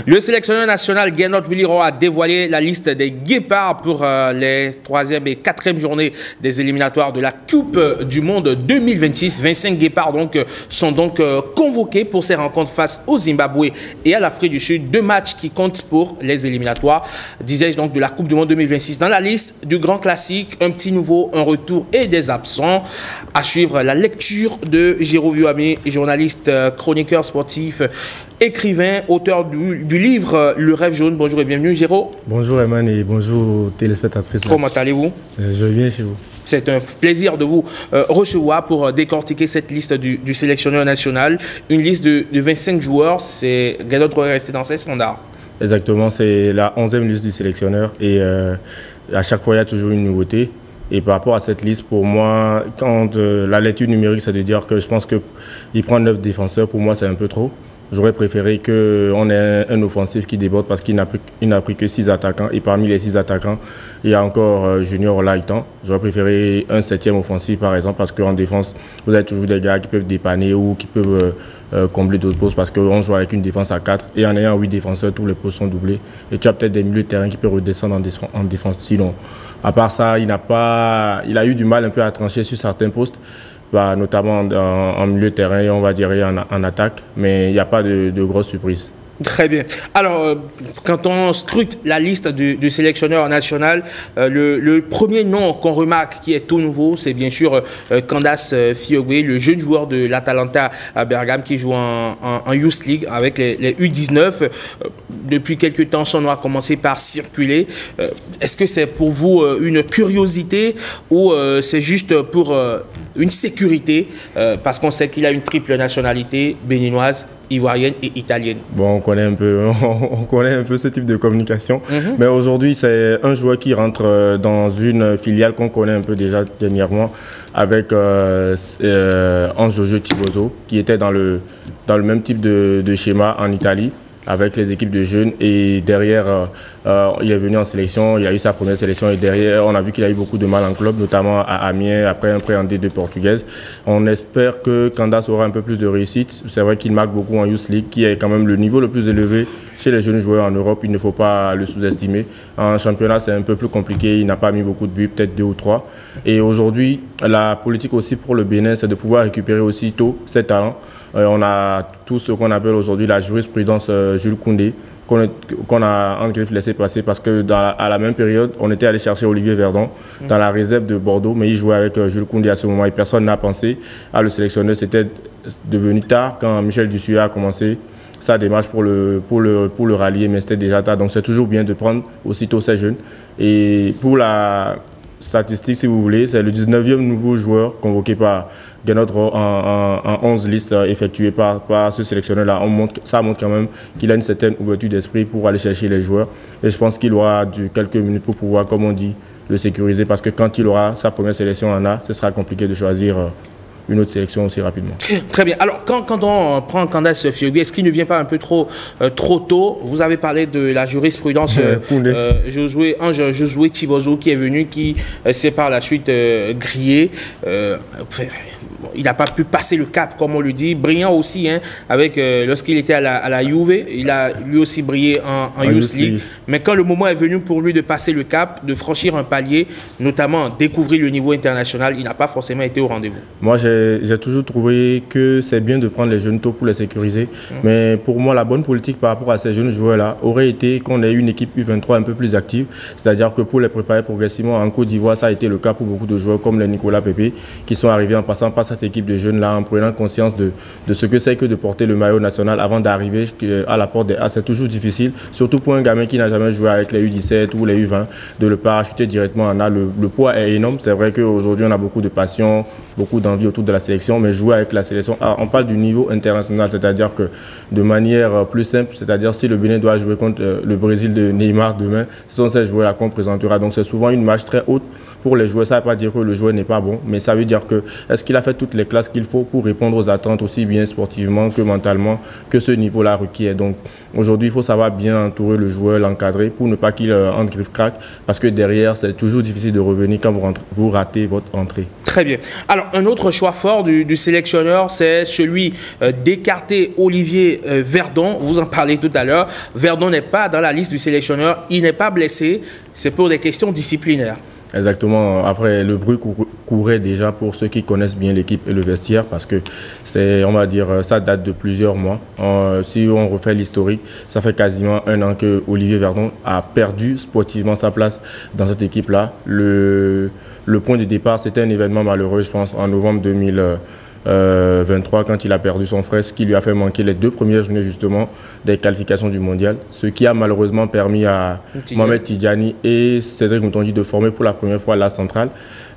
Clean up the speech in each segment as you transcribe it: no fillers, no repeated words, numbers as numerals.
Le sélectionneur national Gernot Williro a dévoilé la liste des guépards pour les 3e et 4e journées des éliminatoires de la Coupe du Monde 2026. 25 guépards sont convoqués pour ces rencontres face au Zimbabwe et à l'Afrique du Sud. 2 matchs qui comptent pour les éliminatoires, disais-je donc, de la Coupe du Monde 2026. Dans la liste du grand classique, un petit nouveau, un retour et des absents. À suivre la lecture de Géraud Vuami, journaliste, chroniqueur sportif, écrivain, auteur du livre Le Rêve Jaune. Bonjour et bienvenue, Géraud. Bonjour, Eman, et bonjour, téléspectatrices. Comment allez-vous? Je viens chez vous. C'est un plaisir de vous recevoir pour décortiquer cette liste du sélectionneur national. Une liste de 25 joueurs. C'est Gernot doit rester dans ses standards. Exactement, c'est la 11e liste du sélectionneur. Et à chaque fois, il y a toujours une nouveauté. Et par rapport à cette liste, pour moi, quand la lecture numérique, c'est de dire que je pense qu'il prend 9 défenseurs. Pour moi, c'est un peu trop. J'aurais préféré qu'on ait un offensif qui déborde parce qu'il n'a pris que 6 attaquants. Et parmi les 6 attaquants, il y a encore Junior Laitan. J'aurais préféré un 7e offensif, par exemple, parce qu'en défense, vous avez toujours des gars qui peuvent dépanner ou qui peuvent combler d'autres postes parce qu'on joue avec une défense à 4. Et en ayant 8 défenseurs, tous les postes sont doublés. Et tu as peut-être des milieux de terrain qui peuvent redescendre en défense. Sinon, à part ça, il a eu du mal un peu à trancher sur certains postes. Notamment en milieu de terrain, on va dire en attaque, mais il n'y a pas de grosses surprises. Très bien. Alors, quand on scrute la liste du sélectionneur national, le premier nom qu'on remarque qui est tout nouveau, c'est bien sûr Candace Fiogwe, le jeune joueur de l'Atalanta à Bergame qui joue en Youth League avec les U19. Depuis quelques temps, son nom a commencé par circuler. Est-ce que c'est pour vous une curiosité ou c'est juste pour une sécurité parce qu'on sait qu'il a une triple nationalité béninoise, ivoirienne et italienne? Bon, on connaît un peu ce type de communication. Mais aujourd'hui, c'est un joueur qui rentre dans une filiale qu'on connaît un peu déjà dernièrement avec Ange Tiboso, qui était dans le même type de schéma en Italie, avec les équipes de jeunes. Et derrière, il est venu en sélection, il a eu sa première sélection. Et derrière, on a vu qu'il a eu beaucoup de mal en club, notamment à Amiens, après un prêt en D2 portugaise. On espère que Candace aura un peu plus de réussite. C'est vrai qu'il marque beaucoup en Youth League, qui est quand même le niveau le plus élevé chez les jeunes joueurs en Europe. Il ne faut pas le sous-estimer. En championnat, c'est un peu plus compliqué. Il n'a pas mis beaucoup de buts, peut-être 2 ou 3. Et aujourd'hui, la politique aussi pour le Bénin, c'est de pouvoir récupérer aussitôt ses talents. On a tout ce qu'on appelle aujourd'hui la jurisprudence Jules Koundé, qu'on a en griffe laissé passer parce que à la même période, on était allé chercher Olivier Verdon dans la réserve de Bordeaux, mais il jouait avec Jules Koundé à ce moment et personne n'a pensé à le sélectionner. C'était devenu tard quand Michel Dussuyer a commencé sa démarche pour le rallier, mais c'était déjà tard. Donc c'est toujours bien de prendre aussitôt ces jeunes. Et pour la statistique, si vous voulez, c'est le 19e nouveau joueur convoqué par Gernot en 11 listes effectuées par ce sélectionneur-là. Ça montre quand même qu'il a une certaine ouverture d'esprit pour aller chercher les joueurs. Et je pense qu'il aura quelques minutes pour pouvoir, comme on dit, le sécuriser. Parce que quand il aura sa première sélection en A, ce sera compliqué de choisir une autre sélection aussi rapidement. Très bien. Alors, quand on prend Candace Fiogwe, est-ce qu'il ne vient pas un peu trop tôt? Vous avez parlé de la jurisprudence Josué Tiboso qui est venu, qui s'est par la suite grillé. Il n'a pas pu passer le cap, comme on le dit. Brillant aussi, hein, lorsqu'il était à la Juve, il a lui aussi brillé en Youth League. Mais quand le moment est venu pour lui de passer le cap, de franchir un palier, notamment découvrir le niveau international, il n'a pas forcément été au rendez-vous. Moi, j'ai toujours trouvé que c'est bien de prendre les jeunes tôt pour les sécuriser. Mais pour moi, la bonne politique par rapport à ces jeunes joueurs-là aurait été qu'on ait une équipe U23 un peu plus active. C'est-à-dire que pour les préparer progressivement en Côte d'Ivoire, ça a été le cas pour beaucoup de joueurs comme les Nicolas Pépé, qui sont arrivés en passant par cette équipe de jeunes-là, en prenant conscience de ce que c'est que de porter le maillot national avant d'arriver à la porte des A. C'est toujours difficile, surtout pour un gamin qui n'a jamais joué avec les U17 ou les U20, de le parachuter directement en A. Le poids est énorme. C'est vrai qu'aujourd'hui, on a beaucoup de passion, beaucoup d'envie autour de la sélection, mais jouer avec la sélection, on parle du niveau international, c'est-à-dire que de manière plus simple, c'est-à-dire si le Bénin doit jouer contre le Brésil de Neymar demain, ce sont ces joueurs-là qu'on présentera. Donc c'est souvent une marche très haute pour les joueurs. Ça ne veut pas dire que le joueur n'est pas bon, mais ça veut dire que est-ce qu'il a fait toutes les classes qu'il faut pour répondre aux attentes aussi bien sportivement que mentalement que ce niveau-là requiert. Donc aujourd'hui, il faut savoir bien entourer le joueur, l'encadrer pour ne pas qu'il entre griffe craque, parce que derrière, c'est toujours difficile de revenir quand vous ratez votre entrée. Très bien. Alors, un autre choix choix fort du sélectionneur, c'est celui d'écarter Olivier Verdon. Vous en parlez tout à l'heure. Verdon n'est pas dans la liste du sélectionneur. Il n'est pas blessé. C'est pour des questions disciplinaires. Exactement. Après, le bruit courait déjà pour ceux qui connaissent bien l'équipe et le vestiaire parce que c'est, on va dire, ça date de plusieurs mois. Si on refait l'historique, ça fait quasiment 1 an que Olivier Verdon a perdu sportivement sa place dans cette équipe-là. Le point de départ, c'était un événement malheureux, je pense, en novembre 2023 quand il a perdu son frère, ce qui lui a fait manquer les 2 premières journées justement des qualifications du mondial, ce qui a malheureusement permis à Mohamed Tidjani et Cédric Moutondi de former pour la première fois la centrale.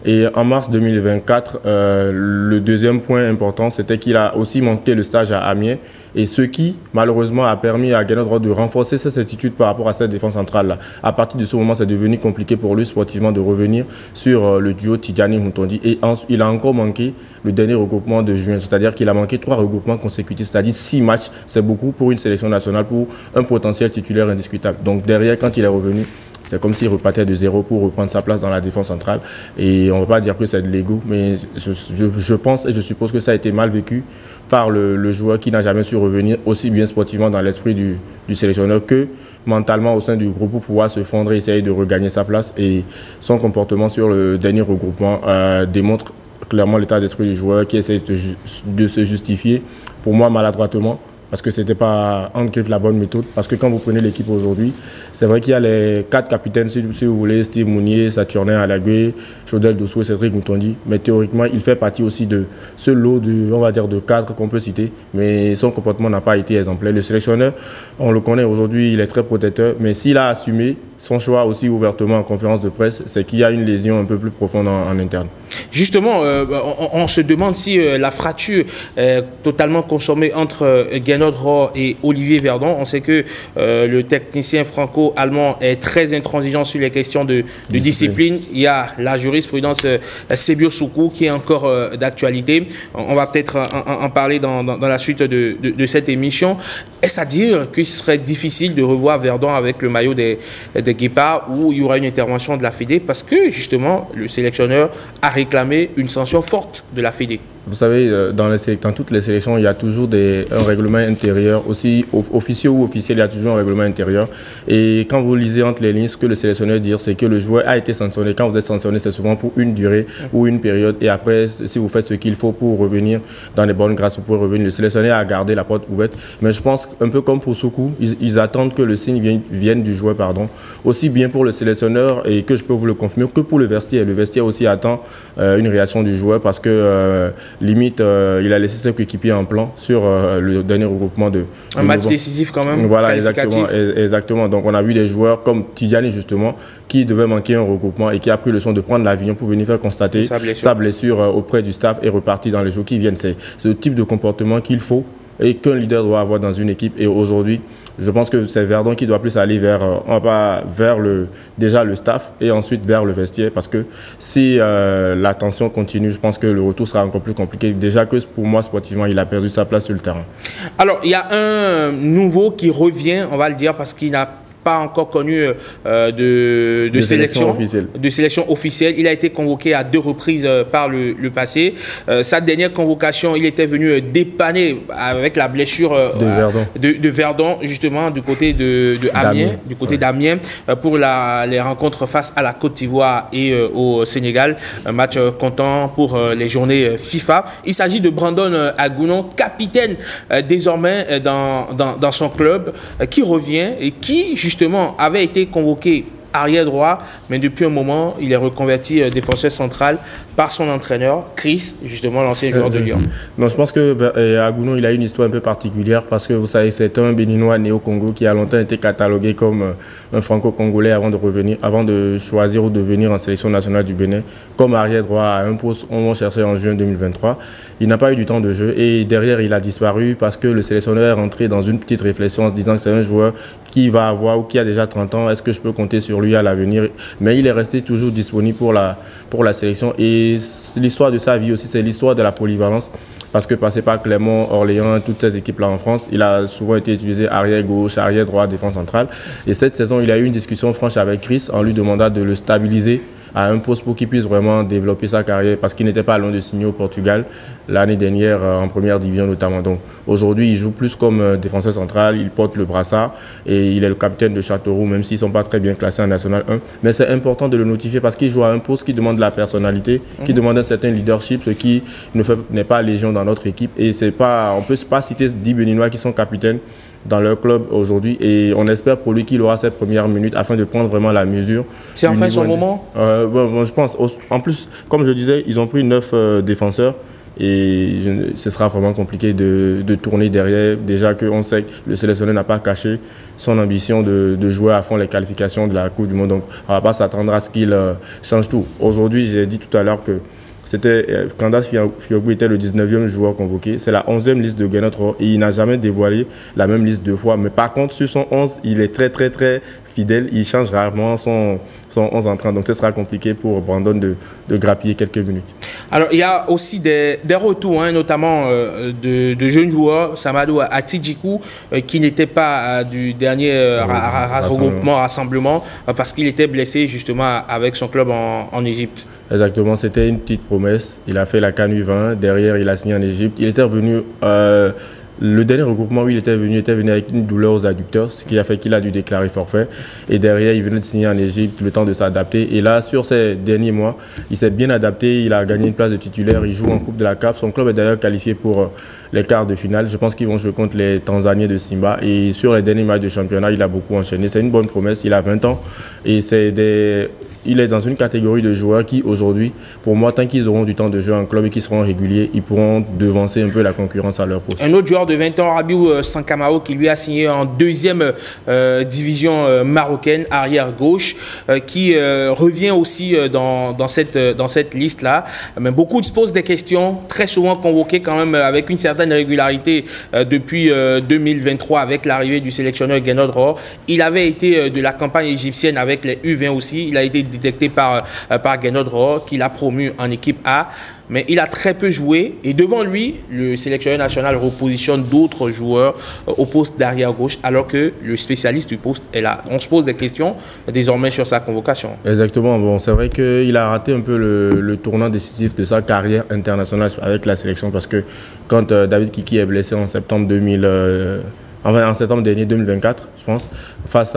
Et en mars 2024, le deuxième point important, c'était qu'il a aussi manqué le stage à Amiens, et ce qui malheureusement a permis à Guénot Roy de renforcer ses certitudes par rapport à cette défense centrale-là. À partir de ce moment, c'est devenu compliqué pour lui sportivement de revenir sur le duo Tidjani-Moutondi, et il a encore manqué le dernier regroupement de juin, c'est-à-dire qu'il a manqué 3 regroupements consécutifs, c'est-à-dire 6 matchs. C'est beaucoup pour une sélection nationale, pour un potentiel titulaire indiscutable. Donc derrière, quand il est revenu, c'est comme s'il repartait de zéro pour reprendre sa place dans la défense centrale. Et on ne va pas dire que c'est de l'ego, mais je pense et je suppose que ça a été mal vécu par le joueur qui n'a jamais su revenir aussi bien sportivement dans l'esprit du sélectionneur que mentalement au sein du groupe pour pouvoir se fondre et essayer de regagner sa place. Et son comportement sur le dernier regroupement démontre clairement l'état d'esprit du joueur qui essaie de se justifier, pour moi maladroitement, parce que ce n'était pas en griffe la bonne méthode. Parce que quand vous prenez l'équipe aujourd'hui, c'est vrai qu'il y a les 4 capitaines, si vous voulez, Steve Mounier, Saturnin Alagué, Chaudel Dossou et Cédric Moutondi. Mais théoriquement, il fait partie aussi de ce lot de, on va dire, de cadres qu'on peut citer. Mais son comportement n'a pas été exemplaire. Le sélectionneur, on le connaît aujourd'hui, il est très protecteur. Mais s'il a assumé son choix aussi ouvertement en conférence de presse, c'est qu'il y a une lésion un peu plus profonde en interne. Justement, on se demande si la fracture est totalement consommée entre Guénot Roy et Olivier Verdon. On sait que le technicien franco-allemand est très intransigeant sur les questions de discipline. Il y a la jurisprudence Sebio Soukou qui est encore d'actualité. On va peut-être en parler dans la suite de cette émission. Est-ce à dire qu'il serait difficile de revoir Verdon avec le maillot des Guépards, où il y aura une intervention de la Fédé, parce que justement le sélectionneur a réclamé une sanction forte de la Fédé? Vous savez, dans toutes les sélections, il y a toujours un règlement intérieur, aussi officieux ou officiel, il y a toujours un règlement intérieur. Et quand vous lisez entre les lignes, ce que le sélectionneur dit, c'est que le joueur a été sanctionné. Quand vous êtes sanctionné, c'est souvent pour une durée ou une période. Et après, si vous faites ce qu'il faut pour revenir dans les bonnes grâces, vous pouvez revenir. Le sélectionneur a gardé la porte ouverte. Mais je pense, un peu comme pour Soukou, ils attendent que le signe vienne du joueur, aussi bien pour le sélectionneur, et que je peux vous le confirmer, que pour le vestiaire. Le vestiaire aussi attend une réaction du joueur, parce que limite, il a laissé ses coéquipiers en plan sur le dernier regroupement de un match décisif quand même. Voilà, exactement. Donc on a vu des joueurs comme Tidjani justement, qui devait manquer un regroupement et qui a pris le soin de prendre l'avion pour venir faire constater sa blessure auprès du staff et repartir dans les jours qui viennent. C'est le type de comportement qu'il faut et qu'un leader doit avoir dans une équipe. Et aujourd'hui, je pense que c'est Verdon qui doit plus aller vers déjà le staff et ensuite vers le vestiaire, parce que si la tension continue, je pense que le retour sera encore plus compliqué. Déjà que pour moi, sportivement, il a perdu sa place sur le terrain. Alors, il y a un nouveau qui revient, on va le dire, parce qu'il n'a pas encore connu de sélection officielle. Il a été convoqué à 2 reprises par le passé. Sa dernière convocation, il était venu dépanner avec la blessure de Verdon, justement, du côté d'Amiens, pour les rencontres face à la Côte d'Ivoire et au Sénégal. Un match comptant pour les journées FIFA. Il s'agit de Brandon Agounon, capitaine désormais dans son club, qui revient et qui, justement, avait été convoqué arrière droit, mais depuis un moment, il est reconverti défenseur central par son entraîneur, Chris, justement l'ancien joueur de Lyon. Non, je pense que Agounon, il a une histoire un peu particulière, parce que vous savez, c'est un Béninois né au Congo qui a longtemps été catalogué comme un franco-congolais avant de choisir ou de venir en sélection nationale du Bénin comme arrière droit à un poste on va chercher en juin 2023. Il n'a pas eu du temps de jeu et derrière, il a disparu parce que le sélectionneur est rentré dans une petite réflexion en se disant que c'est un joueur qui va avoir ou qui a déjà 30 ans. Est-ce que je peux compter sur lui à l'avenir? Mais il est resté toujours disponible pour la sélection. Et l'histoire de sa vie aussi, c'est l'histoire de la polyvalence. Parce que passé par Clermont, Orléans, toutes ces équipes-là en France, il a souvent été utilisé arrière gauche, arrière droit, défense centrale. Et cette saison, il a eu une discussion franche avec Chris en lui demandant de le stabiliser à un poste pour qu'il puisse vraiment développer sa carrière parce qu'il n'était pas loin de signer au Portugal l'année dernière en première division notamment. Donc aujourd'hui, il joue plus comme défenseur central, il porte le brassard et il est le capitaine de Châteauroux, même s'ils ne sont pas très bien classés en National 1. Mais c'est important de le notifier parce qu'il joue à un poste qui demande de la personnalité, qui demande un certain leadership, ce qui n'est pas légion dans notre équipe. Et on ne peut pas citer 10 Béninois qui sont capitaines dans leur club aujourd'hui et on espère pour lui qu'il aura cette première minute afin de prendre vraiment la mesure. C'est enfin son moment bon, je pense. En plus, comme je disais, ils ont pris 9 défenseurs et ce sera vraiment compliqué de tourner derrière. Déjà qu'on sait que le sélectionneur n'a pas caché son ambition de jouer à fond les qualifications de la Coupe du Monde. Donc on ne va pas s'attendre à ce qu'il change tout. Aujourd'hui, j'ai dit tout à l'heure que Candace Fiogbu était le 19e joueur convoqué. C'est la 11e liste de Gernot Rohr et il n'a jamais dévoilé la même liste 2 fois. Mais par contre, sur son 11, il est très, très, très fidèle. Il change rarement son 11 entrant. Donc, ce sera compliqué pour Brandon de grappiller quelques minutes. Alors, il y a aussi des retours, hein, notamment de jeunes joueurs. Samadou Atidjikou, qui n'était pas du dernier rassemblement parce qu'il était blessé justement avec son club en Égypte. Exactement, c'était une petite promesse. Il a fait la CAN U20. Derrière, il a signé en Égypte. Il était revenu... le dernier regroupement où il était venu avec une douleur aux adducteurs, ce qui a fait qu'il a dû déclarer forfait. Et derrière, il venait de signer en Égypte, le temps de s'adapter. Et là, sur ces derniers mois, il s'est bien adapté. Il a gagné une place de titulaire. Il joue en Coupe de la CAF. Son club est d'ailleurs qualifié pour les quarts de finale. Je pense qu'ils vont jouer contre les Tanzaniens de Simba. Et sur les derniers matchs de championnat, il a beaucoup enchaîné. C'est une bonne promesse. Il a 20 ans. Et il est dans une catégorie de joueurs qui, aujourd'hui, pour moi, tant qu'ils auront du temps de jeu en club et qu'ils seront réguliers, ils pourront devancer un peu la concurrence à leur poste. Un autre joueur de 20 ans, Rabiou Sankamao, qui lui a signé en 2e division marocaine, arrière gauche, qui revient aussi dans cette liste-là. Mais beaucoup se posent des questions, très souvent convoqués quand même avec une certaine régularité depuis 2023 avec l'arrivée du sélectionneur Gernot Rohr. Il avait été de la campagne égyptienne avec les U20 aussi. Il a été détecté par Gernot Rohr, qui l'a promu en équipe A. Mais il a très peu joué et devant lui, le sélectionneur national repositionne d'autres joueurs au poste d'arrière gauche alors que le spécialiste du poste est là. On se pose des questions désormais sur sa convocation. Exactement. Bon, c'est vrai qu'il a raté un peu le tournant décisif de sa carrière internationale avec la sélection parce que quand David Kiki est blessé en septembre en septembre dernier 2024, je pense, face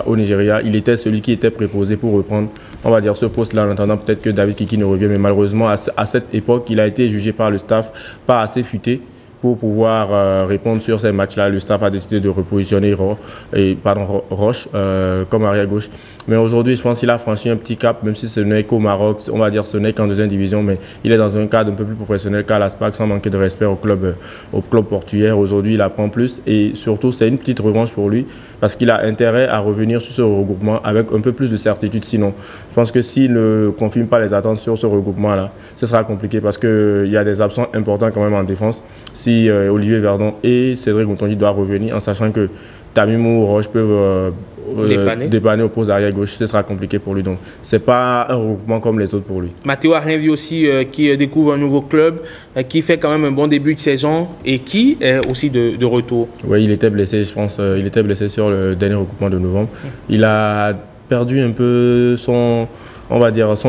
au Nigeria, il était celui qui était préposé pour reprendre, on va dire, ce poste-là en attendant peut-être que David Kiki ne revienne. Mais malheureusement, à cette époque, il a été jugé par le staff pas assez futé pour pouvoir répondre sur ces matchs-là. Le staff a décidé de repositionner Roche comme arrière gauche. Mais aujourd'hui, je pense qu'il a franchi un petit cap, même si ce n'est qu'au Maroc, on va dire ce n'est qu'en 2e division, mais il est dans un cadre un peu plus professionnel qu'à l'ASPAC, sans manquer de respect au club portuaire. Aujourd'hui, il apprend plus et surtout, c'est une petite revanche pour lui parce qu'il a intérêt à revenir sur ce regroupement avec un peu plus de certitude. Sinon, je pense que s'il ne confirme pas les attentes sur ce regroupement-là, ce sera compliqué parce qu'il y a des absents importants quand même en défense. Si Olivier Verdon et Cédric Gontoni doivent revenir, en sachant que Tamimou ou Roche peuvent dépanner au poste d'arrière gauche, ce sera compliqué pour lui. Donc, ce n'est pas un regroupement comme les autres pour lui. Matteo Arrenvi aussi, qui découvre un nouveau club, qui fait quand même un bon début de saison et qui est aussi de retour. Oui, il était blessé, je pense. Il était blessé sur le dernier regroupement de novembre. Il a perdu un peu son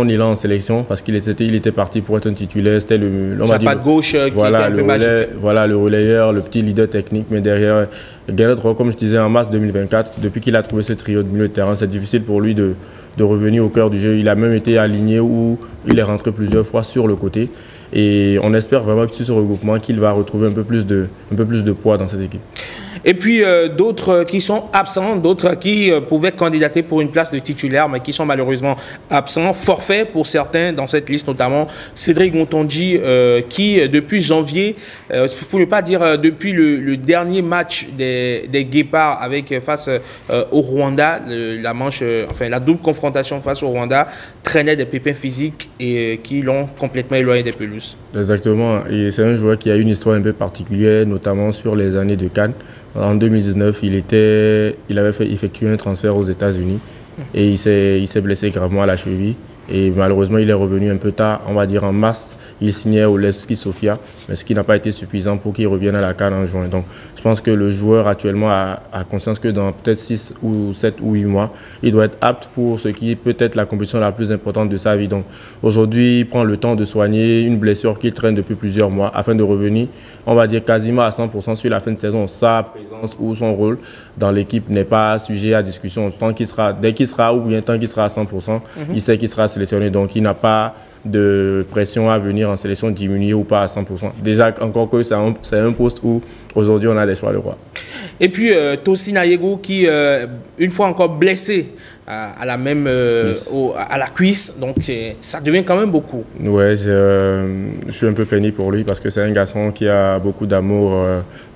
élan en sélection parce qu'il était parti pour être un titulaire. C'était pas de gauche qui était un peu magique. Voilà, le relayeur, le petit leader technique. Mais derrière, Gernot Rohr, comme je disais, en mars 2024, depuis qu'il a trouvé ce trio de milieu de terrain, c'est difficile pour lui de revenir au cœur du jeu. Il a même été aligné où il est rentré plusieurs fois sur le côté. Et on espère vraiment que sur ce regroupement, qu'il va retrouver un peu plus de poids dans cette équipe. Et puis d'autres qui sont absents, d'autres qui pouvaient candidater pour une place de titulaire, mais qui sont malheureusement absents. Forfait pour certains dans cette liste, notamment Cédric Gontoni, qui depuis janvier, pour ne pas dire depuis le dernier match des Guépards face au Rwanda, la double confrontation face au Rwanda, traînait des pépins physiques et qui l'ont complètement éloigné des pelouses. Exactement, et c'est un joueur qui a une histoire un peu particulière, notamment sur les années de CAN. En 2019, il avait effectué un transfert aux États-Unis et il s'est blessé gravement à la cheville. Et malheureusement, il est revenu un peu tard, on va dire en mars. Il signait au Levski Sofia, mais ce qui n'a pas été suffisant pour qu'il revienne à la CAN en juin. Donc, je pense que le joueur actuellement a conscience que dans peut-être 6 ou 7 ou 8 mois, il doit être apte pour ce qui est peut-être la compétition la plus importante de sa vie. Donc, aujourd'hui, il prend le temps de soigner une blessure qu'il traîne depuis plusieurs mois afin de revenir, on va dire, quasiment à 100% sur la fin de saison. Sa présence ou son rôle dans l'équipe n'est pas sujet à discussion. Dès qu'il sera ou bien tant qu'il sera à 100%, il sait qu'il sera sélectionné. Donc, il n'a pas de pression à venir en sélection diminuer ou pas à 100%. Déjà, encore que c'est un poste où aujourd'hui on a des choix de roi. Et puis Tosin Ayego qui, une fois encore blessé à la même à la cuisse, donc ça devient quand même beaucoup. Ouais, je suis un peu peiné pour lui parce que c'est un garçon qui a beaucoup d'amour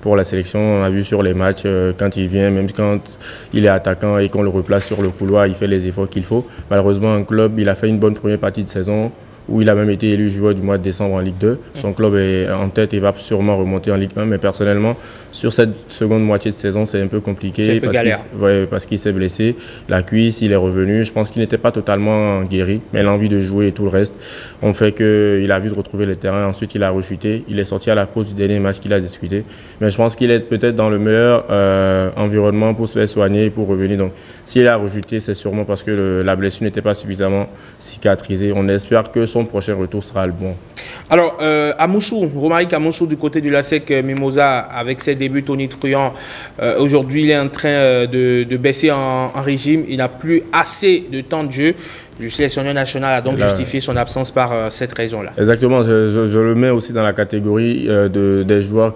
pour la sélection. On a vu sur les matchs quand il vient, même quand il est attaquant et qu'on le replace sur le couloir, il fait les efforts qu'il faut. Malheureusement, en club, il a fait une bonne première partie de saison, où il a même été élu joueur du mois de décembre en Ligue 2. Son club est en tête et va sûrement remonter en Ligue 1. Mais personnellement, sur cette seconde moitié de saison, c'est un peu compliqué parce qu'il s'est blessé. La cuisse, il est revenu. Je pense qu'il n'était pas totalement guéri, mais l'envie de jouer et tout le reste ont fait qu'il a vu de retrouver le terrain. Ensuite, il a rechuté. Il est sorti à la pause du dernier match qu'il a discuté. Mais je pense qu'il est peut-être dans le meilleur environnement pour se faire soigner et pour revenir. Donc, s'il a rechuté, c'est sûrement parce que la blessure n'était pas suffisamment cicatrisée. On espère que son prochain retour sera le bon. Alors, Romaric Amoussou du côté du LASEC Mimosa, avec ses débuts tonitruants, aujourd'hui il est en train de baisser en régime. Il n'a plus assez de temps de jeu. Le sélectionneur national a donc justifié son absence par cette raison-là. Exactement, je le mets aussi dans la catégorie des joueurs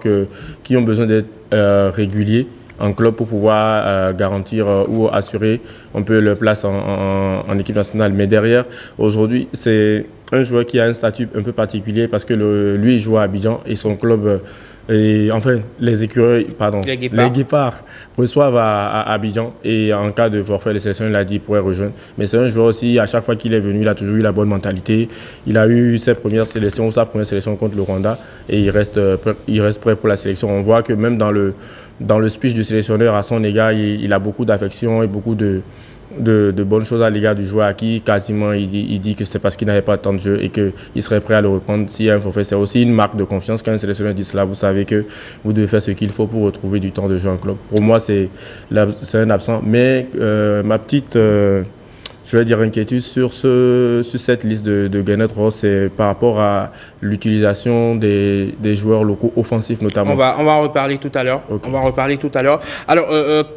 qui ont besoin d'être réguliers en club pour pouvoir garantir ou assurer un peu leur place en équipe nationale. Mais derrière, aujourd'hui, c'est un joueur qui a un statut un peu particulier parce que lui, il joue à Abidjan et son club, les écureuils, les Guépards reçoivent à Abidjan et en cas de forfait de sélection, il a dit qu'il pourrait rejoindre. Mais c'est un joueur aussi, à chaque fois qu'il est venu, il a toujours eu la bonne mentalité. Il a eu sa première sélection contre le Rwanda et il reste prêt pour la sélection. On voit que même dans le speech du sélectionneur à son égard, il a beaucoup d'affection et beaucoup de bonnes choses à l'égard du joueur à qui quasiment il dit que c'est parce qu'il n'avait pas de temps de jeu et qu'il serait prêt à le reprendre s'il y a un forfait. C'est aussi une marque de confiance. Quand un sélectionneur dit cela, vous savez que vous devez faire ce qu'il faut pour retrouver du temps de jeu en club. Pour moi, c'est un absent. Mais ma petite... je vais dire inquiétude sur cette liste de Garnet Ross, c'est par rapport à l'utilisation des joueurs locaux offensifs notamment. On va en reparler tout à l'heure. Okay. On va en reparler tout à l'heure. Alors,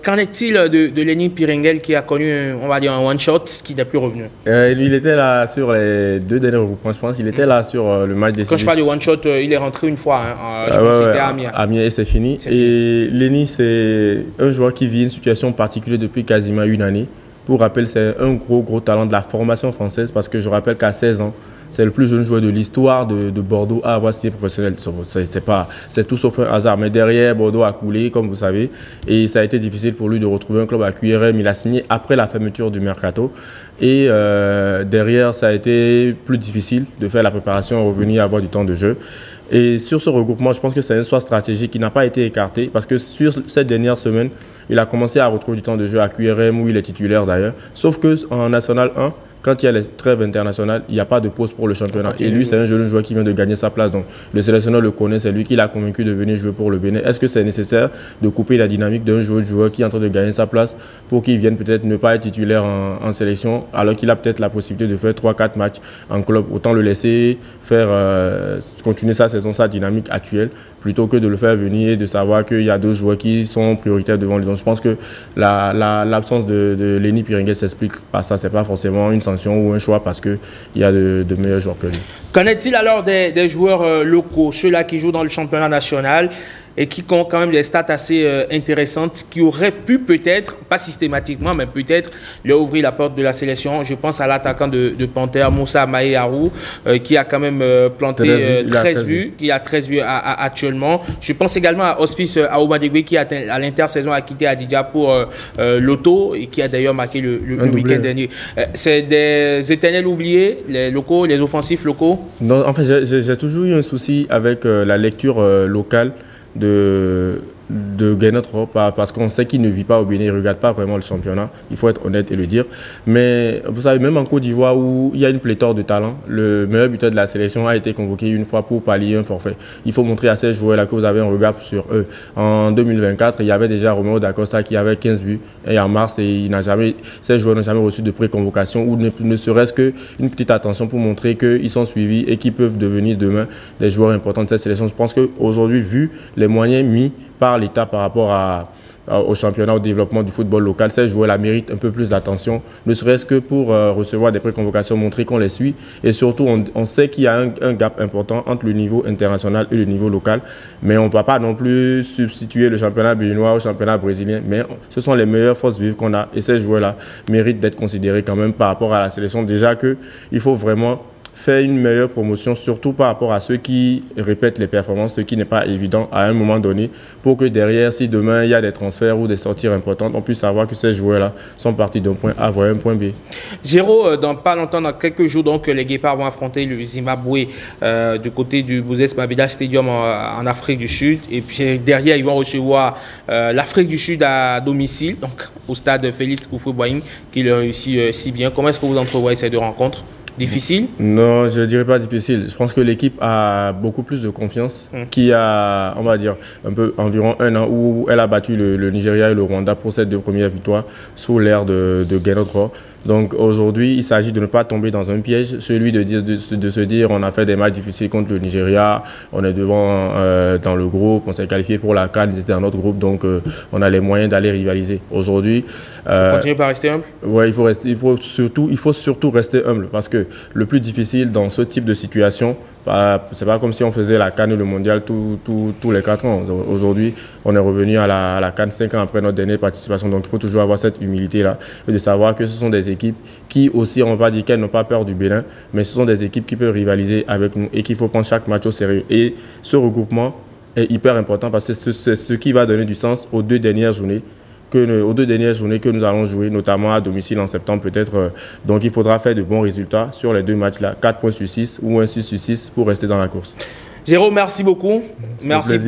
qu'en est-il de Lenny Piringel qui a connu, on va dire, un one-shot qui n'est plus revenu? Il était là sur les 2 derniers regroupements, je pense. Il était là sur le match décisif. Quand je parle de one-shot, il est rentré une fois. Je pense que c'était à Amiens. Amiens et c'est fini. Et Lenny, c'est un joueur qui vit une situation particulière depuis quasiment une année. Pour rappel, c'est un gros talent de la formation française parce que je rappelle qu'à 16 ans, c'est le plus jeune joueur de l'histoire de Bordeaux à avoir signé professionnel. C'est tout sauf un hasard. Mais derrière, Bordeaux a coulé, comme vous savez. Et ça a été difficile pour lui de retrouver un club à QRM. Il a signé après la fermeture du Mercato. Et derrière, ça a été plus difficile de faire la préparation, revenir avoir du temps de jeu. Et sur ce regroupement, je pense que c'est un choix stratégique qui n'a pas été écarté parce que sur cette dernière semaine, il a commencé à retrouver du temps de jeu à QRM où il est titulaire d'ailleurs. Sauf qu'en National 1, quand il y a les trêves internationales, il n'y a pas de pause pour le championnat. Et lui, c'est un jeune joueur qui vient de gagner sa place. Donc, le sélectionneur le connaît, c'est lui qui l'a convaincu de venir jouer pour le Bénin. Est-ce que c'est nécessaire de couper la dynamique d'un joueur qui est en train de gagner sa place pour qu'il vienne peut-être ne pas être titulaire en sélection alors qu'il a peut-être la possibilité de faire 3-4 matchs en club? Autant le laisser faire continuer sa saison, sa dynamique actuelle, plutôt que de le faire venir et de savoir qu'il y a 2 joueurs qui sont prioritaires devant lui. Donc, je pense que l'absence de Lenny Piringel s'explique par ça. Ce n'est pas forcément une sanction ou un choix parce qu'il y a de meilleurs joueurs que lui. Qu'en est-il alors des joueurs locaux, ceux-là qui jouent dans le championnat national et qui ont quand même des stats assez intéressantes, qui auraient pu peut-être, pas systématiquement, mais peut-être leur ouvrir la porte de la sélection? Je pense à l'attaquant de Panthère, Moussa Maé-Harou, qui a quand même planté 13 buts, qui a 13 buts actuellement. Je pense également à Hospice Aoumadegbe, qui à l'intersaison a quitté Adidja pour l'Auto, et qui a d'ailleurs marqué le week-end dernier. C'est des éternels oubliés, les locaux, les offensifs locaux? Non, en fait, j'ai toujours eu un souci avec la lecture locale de Guénotro, parce qu'on sait qu'il ne vit pas au Bénin, il ne regarde pas vraiment le championnat, il faut être honnête et le dire. Mais vous savez, même en Côte d'Ivoire où il y a une pléthore de talents, le meilleur buteur de la sélection a été convoqué une fois pour pallier un forfait. Il faut montrer à ces joueurs-là que vous avez un regard sur eux. En 2024, il y avait déjà Romeo Dacosta qui avait 15 buts et en mars, et ces joueurs n'ont jamais reçu de pré-convocation ou ne serait-ce qu'une petite attention pour montrer qu'ils sont suivis et qu'ils peuvent devenir demain des joueurs importants de cette sélection. Je pense qu'aujourd'hui, vu les moyens mis par l'État par rapport au championnat, au développement du football local, ces joueurs-là méritent un peu plus d'attention, ne serait-ce que pour recevoir des pré-convocations, montrer qu'on les suit. Et surtout, on sait qu'il y a un gap important entre le niveau international et le niveau local. Mais on ne doit pas non plus substituer le championnat béninois au championnat brésilien. Mais ce sont les meilleures forces vives qu'on a. Et ces joueurs-là méritent d'être considérés quand même par rapport à la sélection. Déjà qu'il faut vraiment faire une meilleure promotion, surtout par rapport à ceux qui répètent les performances, ce qui n'est pas évident à un moment donné, pour que derrière, si demain il y a des transferts ou des sorties importantes, on puisse savoir que ces joueurs-là sont partis d'un point A vers un point B. Géraud, dans pas longtemps, dans quelques jours, donc, les Guépards vont affronter le Zimbabwe du côté du Moses Mabhida Stadium en Afrique du Sud. Et puis derrière, ils vont recevoir l'Afrique du Sud à domicile, donc au stade Félix Houphouët-Boigny, qui le réussit si bien. Comment est-ce que vous entrevoyez ces deux rencontres? Difficile? Non, je ne dirais pas difficile. Je pense que l'équipe a beaucoup plus de confiance qu'il y a, on va dire, environ un an où elle a battu le Nigeria et le Rwanda pour ces deux premières victoires sous l'ère de Guénotro. Donc aujourd'hui, il s'agit de ne pas tomber dans un piège, celui de se dire on a fait des matchs difficiles contre le Nigeria, on est devant dans le groupe, on s'est qualifié pour la CAN, ils étaient dans notre groupe, donc on a les moyens d'aller rivaliser. Aujourd'hui, continuez par rester humble. Ouais, il faut surtout rester humble parce que le plus difficile dans ce type de situation, c'est pas comme si on faisait la CAN et le mondial tous les 4 ans. Aujourd'hui, on est revenu à la CAN 5 ans après notre dernière participation. Donc, il faut toujours avoir cette humilité-là et de savoir que ce sont des équipes qui aussi, on va dire qu'elles n'ont pas peur du Bénin, mais ce sont des équipes qui peuvent rivaliser avec nous et qu'il faut prendre chaque match au sérieux. Et ce regroupement est hyper important parce que c'est ce qui va donner du sens aux deux dernières journées que nous allons jouer, notamment à domicile en septembre peut-être. Donc il faudra faire de bons résultats sur les deux matchs-là, 4 points sur 6 ou un 6 sur 6 pour rester dans la course. Géraud, merci beaucoup. Merci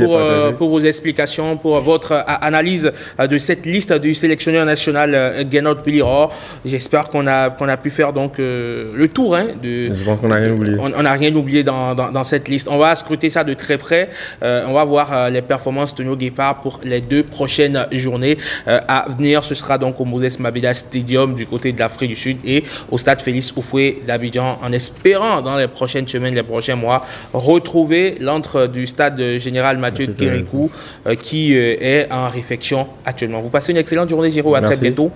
pour vos explications, pour votre analyse de cette liste du sélectionneur national Guénot Biliro. J'espère qu'on a pu faire donc le tour. Hein, je pense qu'on n'a rien oublié. On n'a rien oublié dans cette liste. On va scruter ça de très près. On va voir les performances de nos Guépards pour les 2 prochaines journées à venir. Ce sera donc au Moses Mabhida Stadium du côté de l'Afrique du Sud et au stade Félix Houphouët d'Abidjan, en espérant dans les prochaines semaines, les prochains mois, retrouver l'antre du stade général Mathieu Kérékou qui est en réfection actuellement. Vous passez une excellente journée, Géraud. À très bientôt.